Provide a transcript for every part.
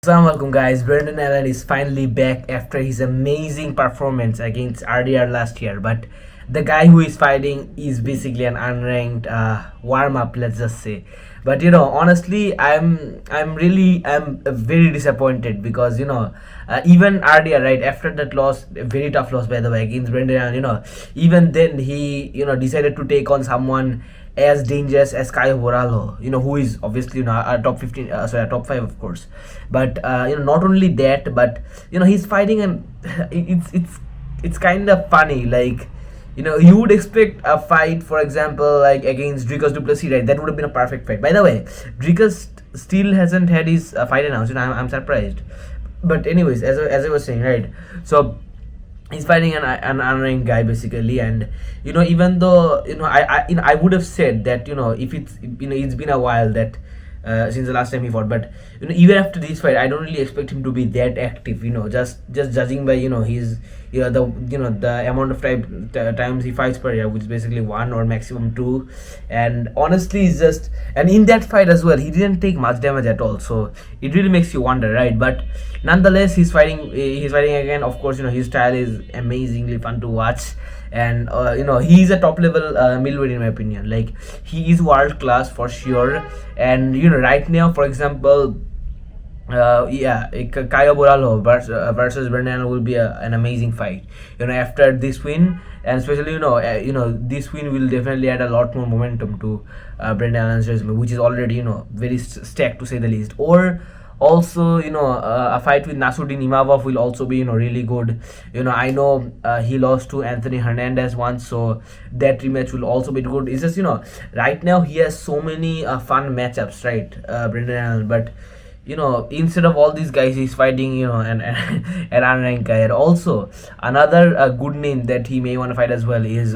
Assalamualaikum guys, Brendan Allen is finally back after his amazing performance against RDR last year. But the guy who is fighting is basically an unranked warm up, let's just say. But honestly, I'm very disappointed because even RDR, right, after that loss, a very tough loss by the way against Brendan Allen, even then he decided to take on someone as dangerous as Caio Borralho, who is obviously a top 15, sorry, a top 5 of course. But not only that, but he's fighting and it's kind of funny. Like you would expect a fight, for example, like against Dricus du Plessis, right? That would have been a perfect fight. By the way, Dricus still hasn't had his fight announced. I'm surprised. But anyways, as I was saying, right? So he's fighting an unranked guy basically, and even though I would have said that if it's been a while that since the last time he fought, but even after this fight I don't really expect him to be that active, just judging by his the amount of times he fights per year, which is basically one or maximum two. And honestly it's just, and in that fight as well he didn't take much damage at all, so it really makes you wonder, right? But nonetheless he's fighting again. Of course his style is amazingly fun to watch, and he's a top level middleweight in my opinion. Like, he is world class for sure. And right now, for example, Caio Borralho versus Brendan will be an amazing fight. After this win, and especially this win will definitely add a lot more momentum to Brendan Allen's resume, which is already very stacked to say the least. Or also a fight with Nasruddin Imavov will also be really good. I know he lost to Anthony Hernandez once, so that rematch will also be good. It's just right now he has so many fun matchups, right, Brendan Allen. But instead of all these guys he's fighting an unranked guy. And also another good name that he may want to fight as well is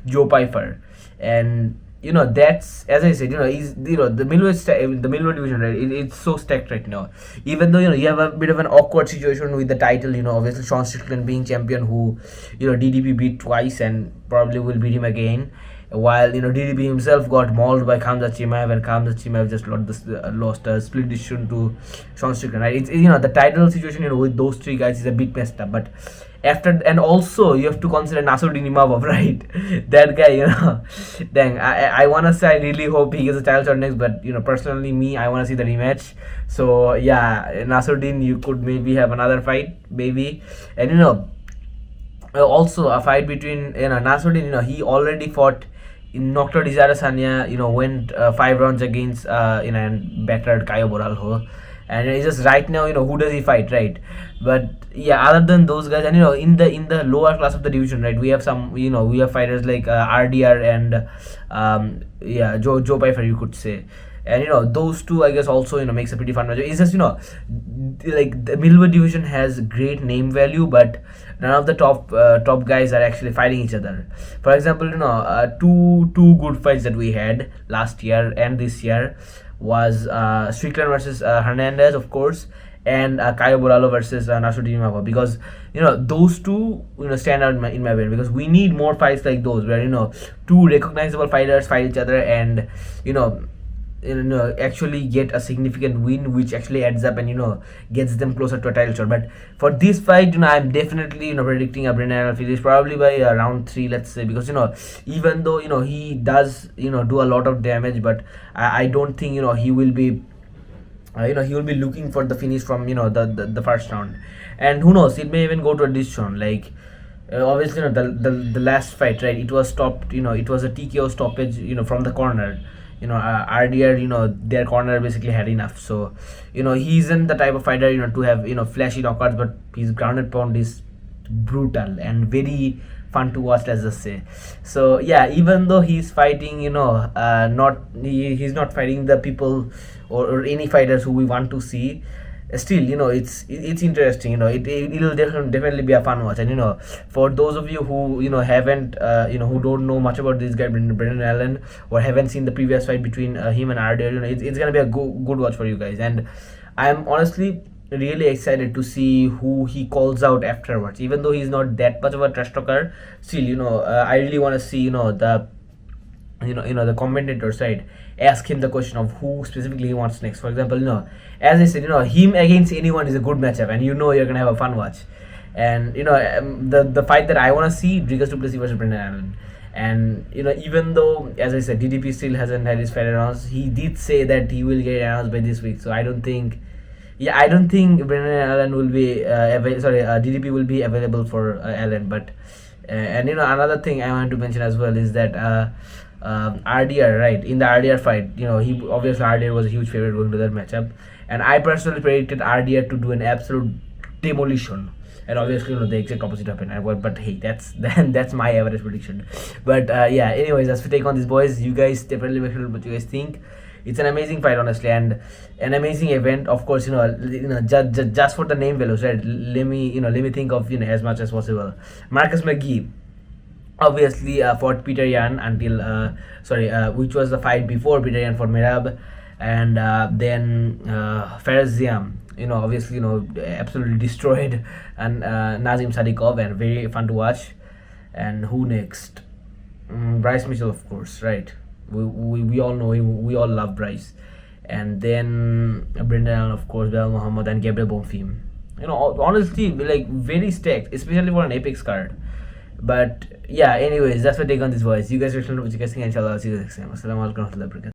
Joe Pfeiffer. And that's, as I said, he's the middleweight division, right? It's so stacked right now. Even though you have a bit of an awkward situation with the title, obviously Sean Strickland being champion, who DDP beat twice and probably will beat him again, while DDP himself got mauled by Khamzat Chimaev, and Khamzat Chimaev just lost a split decision to Sean Strickland, right? It's the title situation with those three guys is a bit messed up. But after, and also you have to consider Nasruddin Imavov, right? That guy, dang, I wanna say I really hope he gets a title shot next, but personally me, I wanna see the rematch. So yeah, Nasruddin, you could maybe have another fight, maybe. And also a fight between Nasruddin, he already fought, knocked out Izara Sanya, went 5 rounds against and battered Caio Borralho. And it's just right now, who does he fight, right? But yeah, other than those guys, and in the lower class of the division, right, we have some, we have fighters like RDR and Joe Pfeiffer, you could say. And those two, I guess, also makes a pretty fun match. It's just like the middleweight division has great name value, but none of the top guys are actually fighting each other. For example, two good fights that we had last year and this year was Strickland versus Hernandez, of course, and Caio Borralho versus Nasruddin Imavov, because those two stand out in my opinion, because we need more fights like those where two recognizable fighters fight each other and actually get a significant win, which actually adds up and gets them closer to a title shot. But for this fight, I'm definitely predicting a Brendan Allen finish, probably by round 3, let's say, because even though he does do a lot of damage, but I don't think he will be he will be looking for the finish from the first round. And who knows, it may even go to a decision. Like, obviously the last fight, right, it was stopped, it was a TKO stoppage from the corner. RDR, their corner basically had enough. So he isn't the type of fighter to have flashy knockouts, but his grounded pound is brutal and very fun to watch, let's just say. So yeah, even though he's fighting he's not fighting the people or any fighters who we want to see, still it's interesting. It'll definitely be a fun watch. And for those of you who haven't who don't know much about this guy Brendan Allen, or haven't seen the previous fight between him and RDR, it's gonna be a good watch for you guys. And I'm honestly really excited to see who he calls out afterwards. Even though he's not that much of a trash talker, still I really want to see the the commentators, right, ask him the question of who specifically he wants next. For example, as I said, him against anyone is a good matchup, and you're gonna have a fun watch. And the fight that I want to see, Dricus du Plessis versus Brendan Allen. And even though, as I said, DDP still hasn't had his fight announced, he did say that he will get announced by this week. So I don't think, Brendan Allen will be DDP will be available for Allen. But and another thing I want to mention as well is that RDR, right, in the RDR fight, he obviously, RDR was a huge favorite going to that matchup, and I personally predicted RDR to do an absolute demolition. And obviously, the exact opposite happened. But hey, that's my average prediction. But yeah, anyways, as we take on these boys, you guys definitely make sure what you guys think. It's an amazing fight, honestly, and an amazing event. Of course, just for the name values, right? Let me think of as much as possible. Marcus McGee obviously fought Peter Yan until which was the fight before Peter Yan for Merab, and then Faraz Ziam, obviously, absolutely destroyed, and Nazim Sadikov, and very fun to watch. And who next? Bryce Mitchell, of course, right? We all know him, we all love Bryce. And then Brendan Allen, of course, Belal Muhammad, and Gabriel Bonfim. Honestly, like, very stacked, especially for an Apex card. But yeah, anyways, that's my take on this, boys. You guys let me know what you guys think. Inshallah, I'll see you next time. Assalamu alaikum warahmatullahi wabarakatuh.